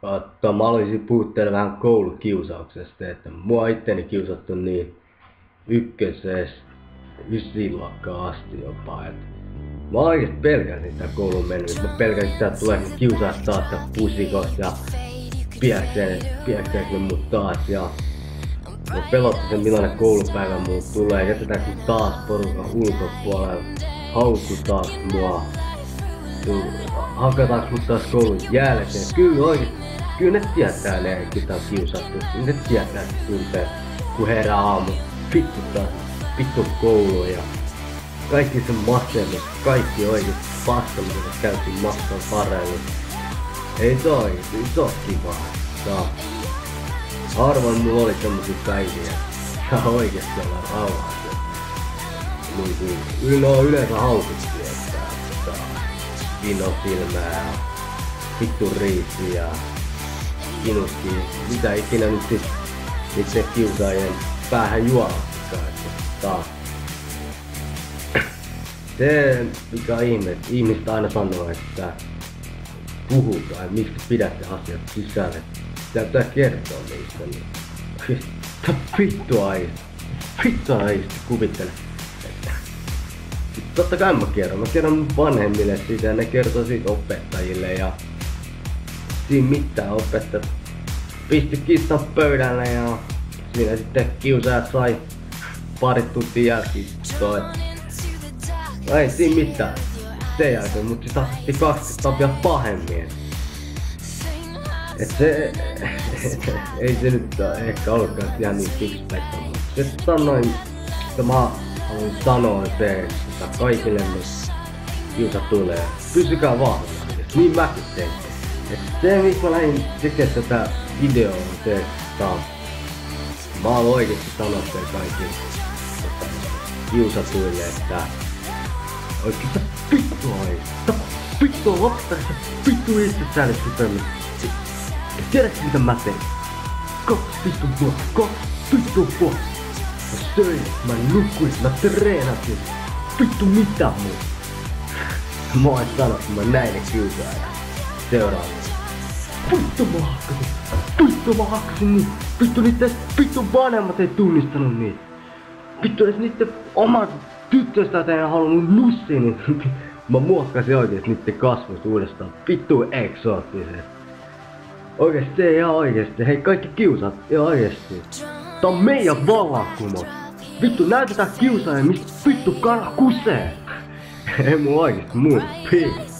Mä aloisin puhua teille vähän koulukiusauksesta, että mua itteni kiusattu niin ykkösestä ysiluokkaan asti jopa. Mä oikeesti pelkäsin sitä koulun mennyt. Mä pelkäsin sitä, että tulee kiusaa taas pusikosta ja piäksääkö mut taas. Ja mä pelotti sen millainen koulupäivä muut tulee. Jätetäänkö taas porukan ulkopuolella. Haukutaan mua. Hakataanko mut taas koulun jälkeen. Kyllä oikeesti. Kyllä ne tietää ne, ketä on kiusattu. Ne tietää, että tuntee, kun herää aamu. Vittu taas, vittu kouluun ja kaikki sen masennus, kaikki oikeesti paska, mitä se käytiin matkan varrella. Ei se oikeesti, se on kivaa. Harvoin mulla oli semmosia päiviä. Ja oikeesti ollaan rauhassa. No yleensä haukuttiin, että vino silmää ja vittu riisi ja kinuski, mitä ikinä nyt sit niitten kiusaajien päähän juolahtikaan, että taas. Se mikä on ihmiset aina sanoo, että puhutaan, että miksi pidätte asiat sisällä. Täytyy kertoa niistä, niin vittu aisti kuvittele. Totta kai mä kerron mun vanhemmille siitä ja ne kertoo siitä opettajille ja siinä mitään opettajat pisti kissan pöydälle ja siinä sitten kiusaajat sai pari tuntia jälkistoa. Ei siinä mitään sen jälkeen, mut sit asetti 20 vielä pahemmin. Et se ei se nyt ehkä ollutkaan ihan niin fikspettä, mut se sanoin, että mä haluan sanoa se, että kaikille nyt kiusatuille pysykää vahvana. Niin mäkin tein. Et se miksi mä lähdin tekemään tätä videoa on se, että mä haluan oikeesti sanoa teille kaikille kiusatuille, että oikein sä vittu oikeesti. Vittu on lopettaa se vittu itsesäännöksi tämmönen. Tiedätkö mitä mä tein? 2 vittu vuotta. Mä söin, mä nukuin, mä treenasin. Vittu mitä muu. Mä oon sanonut, kun mä näin ne kiusaajat. Seuraavasti. Vittu mä hakkasin niin. Vittu niitten vanhemmat ei tunnistanut niitä. Vittu edes niitten omat tyttöistä ei halunnut nussiin niin. Mä muokkasin oikeesti niitten kasvot uudestaan. Vittu eksoottiset. Oikeesti se ihan oikeesti. Hei kaikki kiusaat ihan oikeesti. Tää on meidän vallankumous. Vittu näytetään kiusaajan mistä vittu kana kusee. Ei mun oikeesti muuta. Peace.